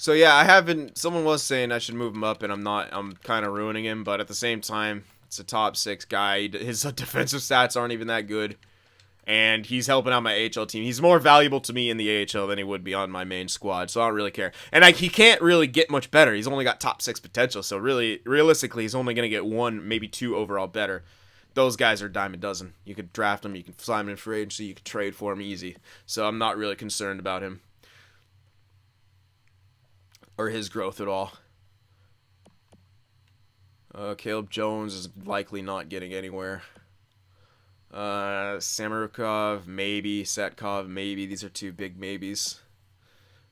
So yeah, someone was saying I should move him up, and I'm kind of ruining him, but at the same time, it's a top 6 guy. His defensive stats aren't even that good, and he's helping out my AHL team. He's more valuable to me in the AHL than he would be on my main squad, so I don't really care. And he can't really get much better. He's only got top 6 potential, so really, realistically, he's only going to get 1, maybe 2 overall better. Those guys are a dime a dozen. You could draft them, you can sign them in free agency, you could trade for him easy. So I'm not really concerned about him or his growth at all. Caleb Jones is likely not getting anywhere. Samorukov, maybe. Setkov, maybe. These are two big maybes.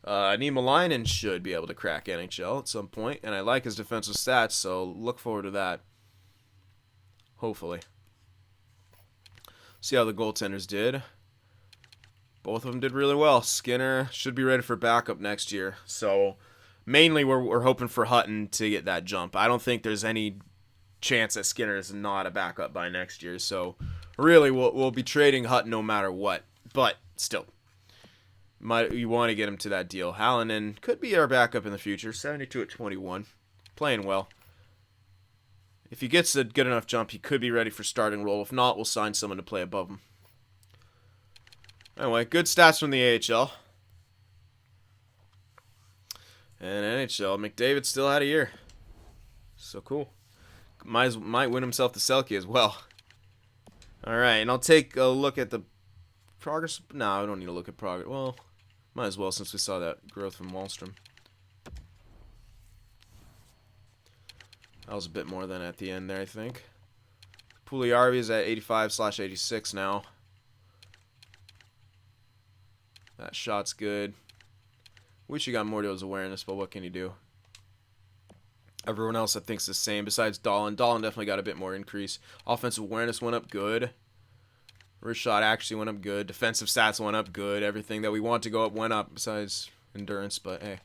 Niemelainen should be able to crack NHL at some point, and I like his defensive stats, so look forward to that. Hopefully. See how the goaltenders did. Both of them did really well. Skinner should be ready for backup next year, so mainly we're hoping for Hutton to get that jump. I don't think there's any chance that Skinner is not a backup by next year, so really we'll be trading Hutton no matter what, but still. You want to get him to that deal. Hallinan could be our backup in the future. 72 at 21. Playing well. If he gets a good enough jump, he could be ready for starting role. If not, we'll sign someone to play above him. Anyway, good stats from the AHL. And NHL, McDavid still had a year. So cool. Might win himself the Selke as well. Alright, and I'll take a look at the progress. No, I don't need to look at progress. Well, might as well since we saw that growth from Wahlstrom. That was a bit more than at the end there, I think. Puljujärvi is at 85/86 now. That shot's good. Wish he got more to his awareness, but what can you do? Everyone else I think is the same besides Dahlin. Dahlin definitely got a bit more increase. Offensive awareness went up good. Wrist shot actually went up good. Defensive stats went up good. Everything that we want to go up went up besides endurance, but hey.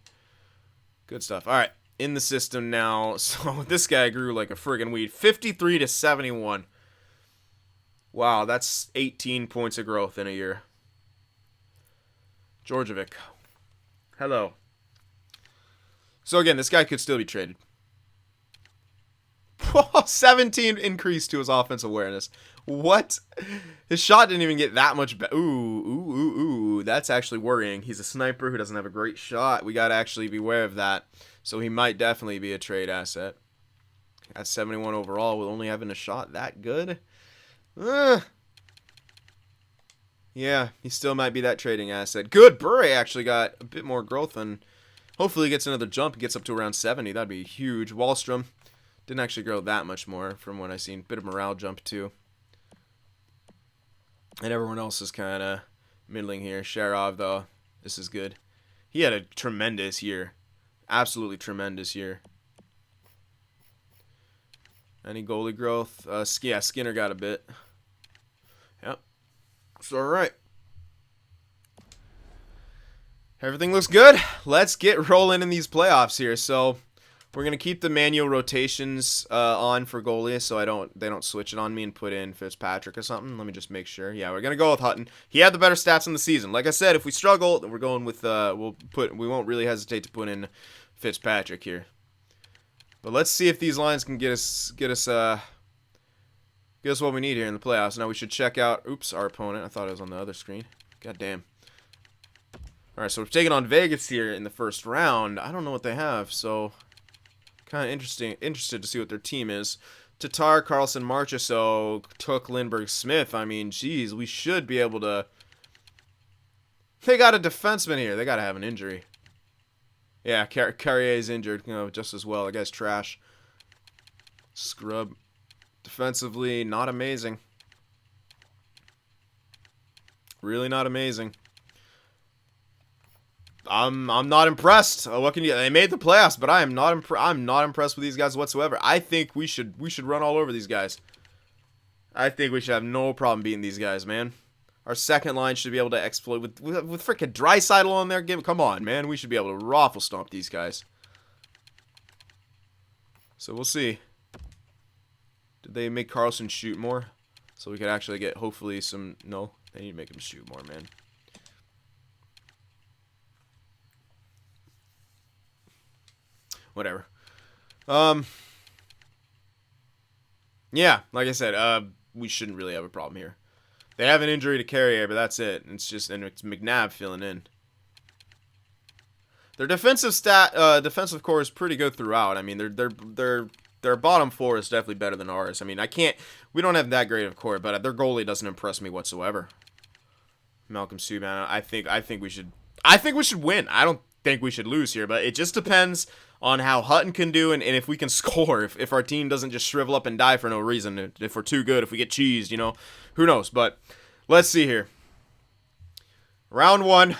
Good stuff. All right, in the system now. So this guy grew like a friggin' weed. 53 to 71. Wow, that's 18 points of growth in a year. Georgievic. Hello. So again, this guy could still be traded. 17 increase to his offensive awareness. What? His shot didn't even get that much better. Ooh. That's actually worrying. He's a sniper who doesn't have a great shot. We got to actually be aware of that. So he might definitely be a trade asset. At 71 overall with only having a shot that good. Yeah, he still might be that trading asset. Good. Bure actually got a bit more growth and hopefully he gets another jump and gets up to around 70. That'd be huge. Wahlstrom didn't actually grow that much more from what I've seen. Bit of morale jump too. And everyone else is kind of middling here. Sharov, though, this is good. He had a tremendous year. Absolutely tremendous year. Any goalie growth? Yeah, Skinner got a bit. Yep. It's all right. Everything looks good. Let's get rolling in these playoffs here. So we're gonna keep the manual rotations on for goalies, so they don't switch it on me and put in Fitzpatrick or something. Let me just make sure. Yeah, we're gonna go with Hutton. He had the better stats in the season. Like I said, if we struggle, then we're going with we won't really hesitate to put in Fitzpatrick here. But let's see if these lines can get us what we need here in the playoffs. Now we should check out. Oops, our opponent. I thought it was on the other screen. God damn. All right, so we're taking on Vegas here in the first round. I don't know what they have, so kind of interested to see what their team is. Tatar, Carlson, Marchessault, Took, Lindbergh, Smith. I mean, geez, we should be able to. They got a defenseman here. They got to have an injury. Yeah, Carrier's injured, just as well. The guy's trash. Scrub. Defensively, not amazing. Really not amazing. I'm not impressed. What can you? They made the playoffs, but I'm not impressed with these guys whatsoever. I think we should run all over these guys. I think we should have no problem beating these guys, man. Our second line should be able to exploit with freaking Draisaitl on there. Come on, man. We should be able to raffle stomp these guys. So we'll see. Did they make Carlson shoot more? So we could actually get hopefully some. No, they need to make him shoot more, man. Whatever. Yeah, like I said, we shouldn't really have a problem here. They have an injury to Carrier, but that's it. It's McNabb filling in. Their defensive core is pretty good throughout. I mean, their bottom four is definitely better than ours. I mean, we don't have that great of a core, but their goalie doesn't impress me whatsoever. Malcolm Subban, I think we should win. think we should lose here, but it just depends on how Hutton can do and if we can score. If our team doesn't just shrivel up and die for no reason. If we're too good, if we get cheesed, you know. Who knows? But let's see here. Round 1.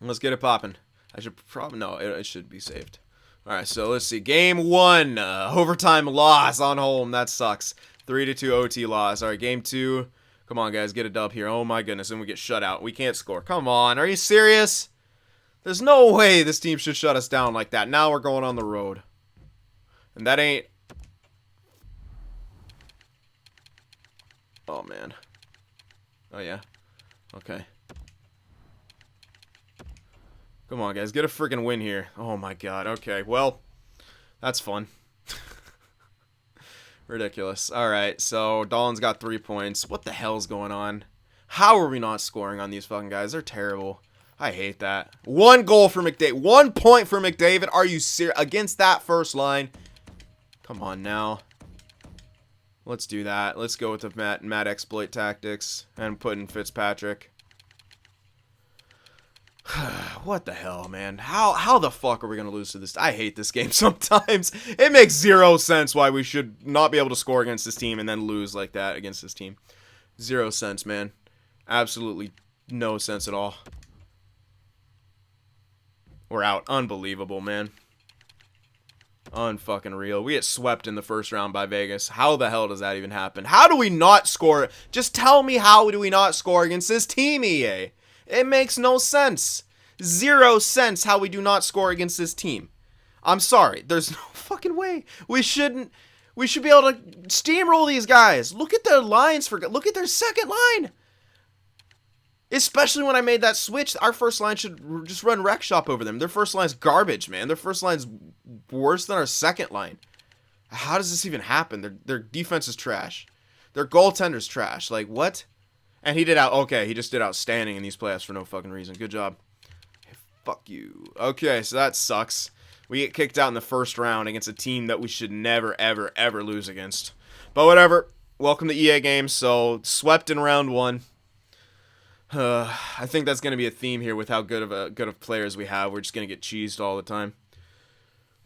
Let's get it popping. I should probably... No, it should be saved. Alright, so let's see. Game 1. Overtime loss on home. That sucks. 3-2 OT loss. Alright, game 2. Come on, guys. Get a dub here. Oh, my goodness. And we get shut out. We can't score. Come on. Are you serious? There's no way this team should shut us down like that. Now we're going on the road. And that ain't... Oh, man. Oh, yeah. Okay. Come on, guys. Get a freaking win here. Oh, my God. Okay, well, that's fun. Ridiculous. Alright, so Dolan's got 3 points. What the hell's going on? How are we not scoring on these fucking guys? They're terrible. I hate that. 1 goal for McDavid. 1 point for McDavid. Are you serious? Against that first line? Come on now. Let's do that. Let's go with the Matt exploit tactics and put in Fitzpatrick. What the hell, man? How the fuck are we going to lose to this? I hate this game sometimes. It makes 0 sense why we should not be able to score against this team and then lose like that against this team. 0 sense, man. Absolutely no sense at all. We're out. Unbelievable, man. Unfucking real. We get swept in the first round by Vegas. How the hell does that even happen? How do we not score? Just tell me, how do we not score against this team, EA? It makes no sense. 0 sense how we do not score against this team. I'm sorry. There's no fucking way. We should be able to steamroll these guys. Look at their lines. Look at their second line. Especially when I made that switch. Our first line should just run wreck shop over them. Their first line's garbage, man. Their first line's worse than our second line. How does this even happen? Their defense is trash. Their goaltender's trash. Like, what? And he did he just did outstanding in these playoffs for no fucking reason. Good job. Hey, fuck you. Okay, so that sucks. We get kicked out in the first round against a team that we should never, ever, ever lose against. But whatever. Welcome to EA games. So, swept in round 1. I think that's going to be a theme here with how good of players we have. We're just going to get cheesed all the time.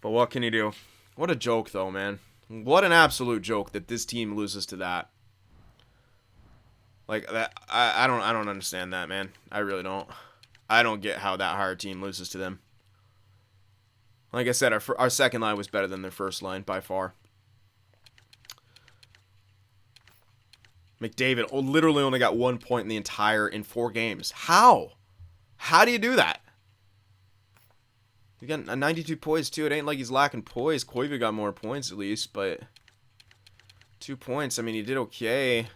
But what can you do? What a joke, though, man. What an absolute joke that this team loses to that. Like that, I don't understand that, man. I really don't. I don't get how that hard team loses to them. Like I said, our second line was better than their first line by far. McDavid literally only got 1 point in 4 games. How? How do you do that? He got a 92 poise too. It ain't like he's lacking poise. Koivu got more points at least, but 2 points. I mean, he did okay.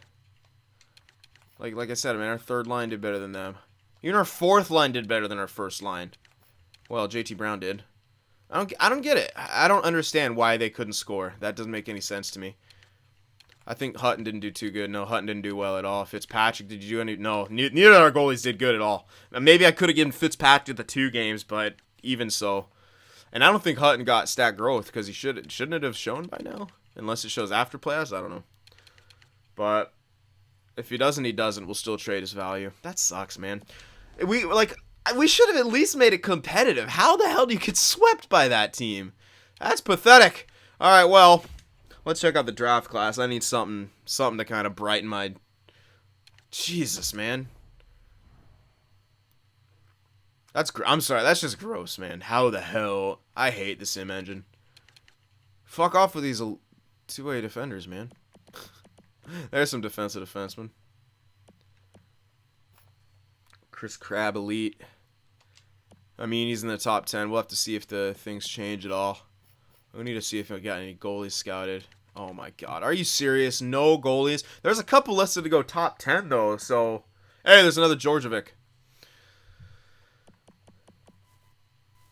Like I said, man, our third line did better than them. Even our fourth line did better than our first line. Well, JT Brown did. I don't get it. I don't understand why they couldn't score. That doesn't make any sense to me. I think Hutton didn't do too good. No, Hutton didn't do well at all. Fitzpatrick, did you do any? No, neither of our goalies did good at all. Maybe I could have given Fitzpatrick the 2 games, but even so. And I don't think Hutton got stat growth because he shouldn't it have shown by now? Unless it shows after playoffs, I don't know. But if he doesn't, he doesn't. We'll still trade his value. That sucks, man. We should have at least made it competitive. How the hell do you get swept by that team? That's pathetic. All right, well, let's check out the draft class. I need something to kind of brighten my... Jesus, man. I'm sorry, that's just gross, man. How the hell? I hate the sim engine. Fuck off with these 2-way defenders, man. There's some defensive defensemen. Chris Crabbe, elite. I mean, he's in the top 10. We'll have to see if the things change at all. We need to see if we got any goalies scouted. Oh, my God. Are you serious? No goalies? There's a couple listed to go top 10, though. So, hey, there's another Georgievic.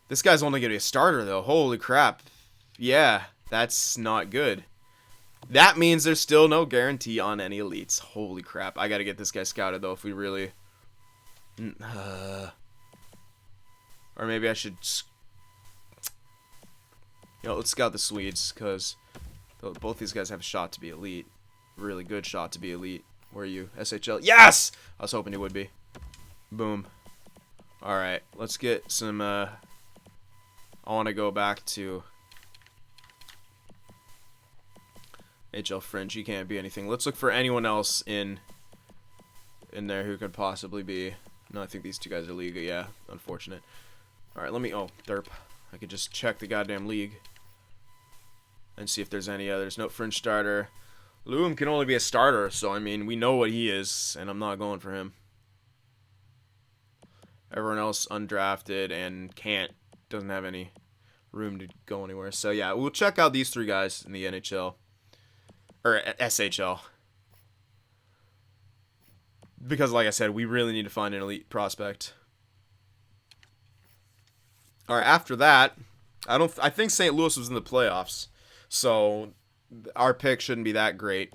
This guy's only going to be a starter, though. Holy crap. Yeah, that's not good. That means there's still no guarantee on any elites. Holy crap. I got to get this guy scouted, though, if we really... Or maybe I should... let's scout the Swedes, because both these guys have a shot to be elite. Really good shot to be elite. Where are you? SHL? Yes! I was hoping he would be. Boom. All right, let's get some. I want to go back to HL Fringe. He can't be anything. Let's look for anyone else in there who could possibly be. No, I think these two guys are league. Yeah, unfortunate. All right, let me. Oh, derp. I could just check the goddamn league and see if there's any others. No Fringe starter. Loom can only be a starter, so I mean we know what he is, and I'm not going for him. Everyone else undrafted and doesn't have any room to go anywhere. So yeah, we'll check out these three guys in the NHL or SHL because, like I said, we really need to find an elite prospect. All right, after that, I think St. Louis was in the playoffs, so our pick shouldn't be that great.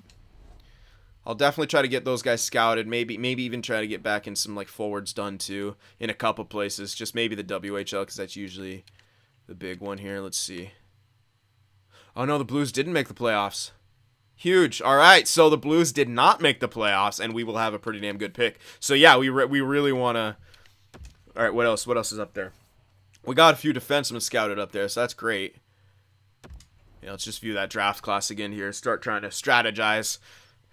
I'll definitely try to get those guys scouted. Maybe even try to get back in some like forwards done too in a couple places. Just maybe the WHL because that's usually the big one here. Let's see. Oh no, the Blues didn't make the playoffs. Huge. All right, so the Blues did not make the playoffs, and we will have a pretty damn good pick. So yeah, we really want to. All right, what else? What else is up there? We got a few defensemen scouted up there, so that's great. Yeah, let's just view that draft class again here. Start trying to strategize.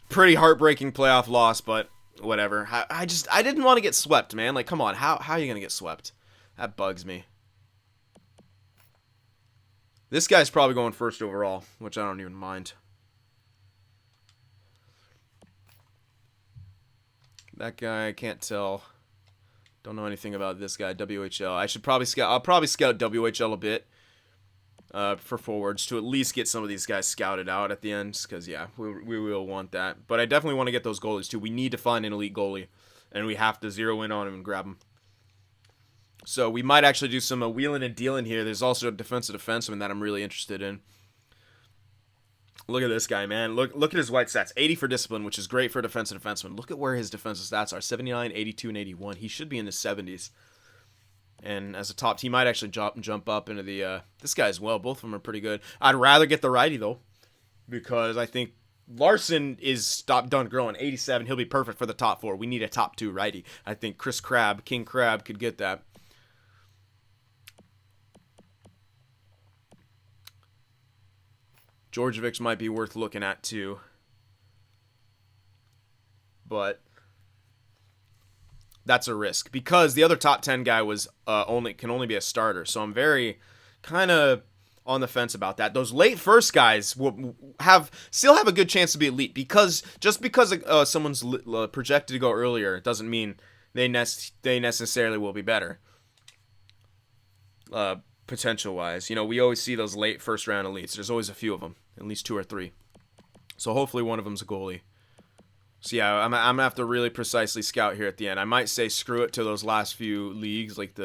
Pretty heartbreaking playoff loss, but whatever. I didn't want to get swept, man. Like, come on. How are you going to get swept? That bugs me. This guy's probably going first overall, which I don't even mind. That guy, I can't tell. Don't know anything about this guy, WHL. I'll probably scout WHL a bit. For forwards to at least get some of these guys scouted out at the end because yeah we will want that, but I definitely want to get those goalies too. We need to find an elite goalie and we have to zero in on him and grab him, so we might actually do some wheeling and dealing here. There's also a defensive defenseman that I'm really interested in. Look at this guy, man. Look at his white stats. 80 for discipline, which is great for a defensive defenseman. Look at where his defensive stats are. 79, 82, and 81. He should be in the 70s. And as a top, he might actually jump up into the this guy as well. Both of them are pretty good. I'd rather get the righty though, because I think Larson is done growing. 87, he'll be perfect for the top four. We need a top two righty. I think King Crab could get that. Georgievic might be worth looking at too, but that's a risk because the other top 10 guy was can only be a starter. So I'm very kind of on the fence about that. Those late first guys will still have a good chance to be elite because just because someone's projected to go earlier, it doesn't mean they necessarily will be better. Potential wise, we always see those late first round elites. There's always a few of them, at least 2 or 3. So hopefully one of them's a goalie. So yeah, I'm gonna have to really precisely scout here at the end. I might say screw it to those last few leagues, like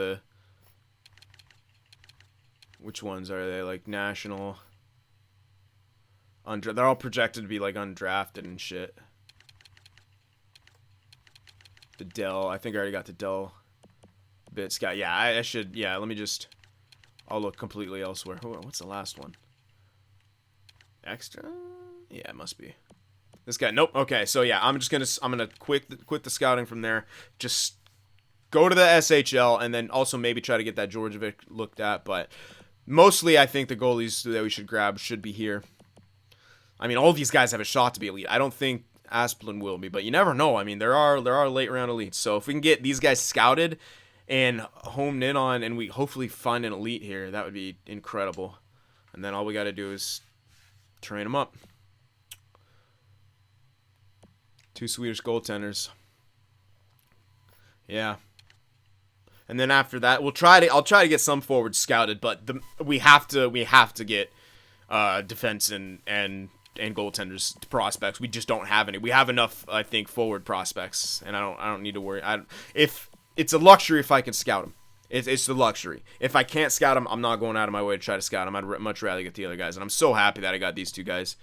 which ones are they? Like national, they're all projected to be like undrafted and shit. The Dell, I think I already got the Dell bit scout. Yeah, I should. Yeah, I'll look completely elsewhere. What's the last one? Extra? Yeah, it must be. This guy, nope. Okay, so yeah, I'm gonna quit the scouting from there. Just go to the SHL and then also maybe try to get that Georgievic looked at. But mostly, I think the goalies that we should grab should be here. I mean, all of these guys have a shot to be elite. I don't think Asplund will be, but you never know. I mean, there are late round elites. So if we can get these guys scouted and homed in on, and we hopefully find an elite here, that would be incredible. And then all we got to do is train them up. 2 Swedish goaltenders. Yeah. And then after that, I'll try to get some forwards scouted, but we have to get defense and goaltenders prospects. We just don't have any. We have enough, I think, forward prospects, and I don't need to worry. If it's a luxury if I can scout them. It's the luxury. If I can't scout them, I'm not going out of my way to try to scout them. I'd much rather get the other guys, and I'm so happy that I got these 2 guys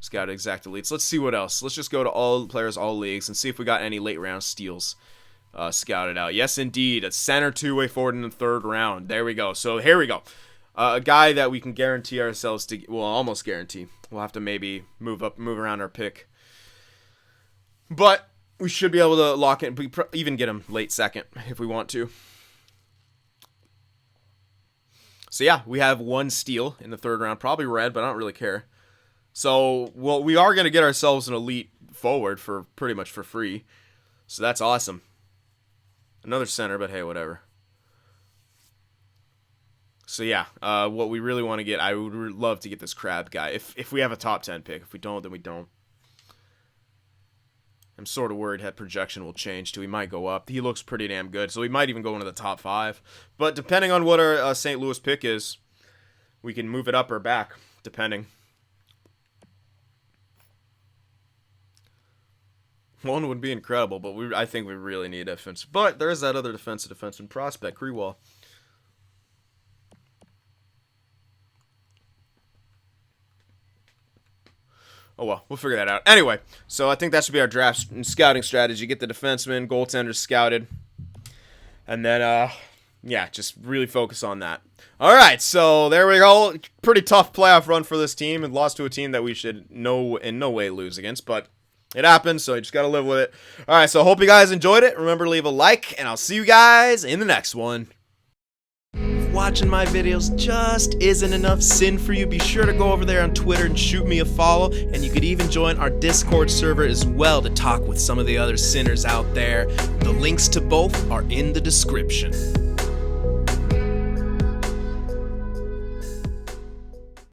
scouted exact elites. Let's see what else. Let's just go to all players, all leagues, and see if we got any late round steals scouted out. Yes, indeed. A center 2-way forward in the 3rd round. There we go. So here we go. A guy that we can guarantee ourselves to, well, almost guarantee. We'll have to maybe move around our pick. But we should be able to lock it, even get him late 2nd if we want to. So yeah, we have 1 steal in the 3rd round. Probably red, but I don't really care. So, well, we are going to get ourselves an elite forward for pretty much for free. So that's awesome. Another center, but hey, whatever. So yeah, what we really want to get, I would love to get this Crab guy. If we have a top 10 pick. If we don't, then we don't. I'm sort of worried that projection will change too. He might go up. He looks pretty damn good, so he might even go into the top 5. But depending on what our St. Louis pick is, we can move it up or back, depending. 1 would be incredible, but I think we really need defense. But there is that other defenseman prospect, Krewall. Oh, well, we'll figure that out. Anyway, so I think that should be our draft and scouting strategy. Get the defenseman, goaltenders scouted. And then, yeah, just really focus on that. All right, so there we go. Pretty tough playoff run for this team, and lost to a team that we should in no way lose against. But it happened, so you just got to live with it. All right, so hope you guys enjoyed it. Remember to leave a like, and I'll see you guys in the next one. Watching my videos just isn't enough Cyn for you, be sure to go over there on Twitter and shoot me a follow, and you could even join our Discord server as well to talk with some of the other Cynners out there. The links to both are in the description.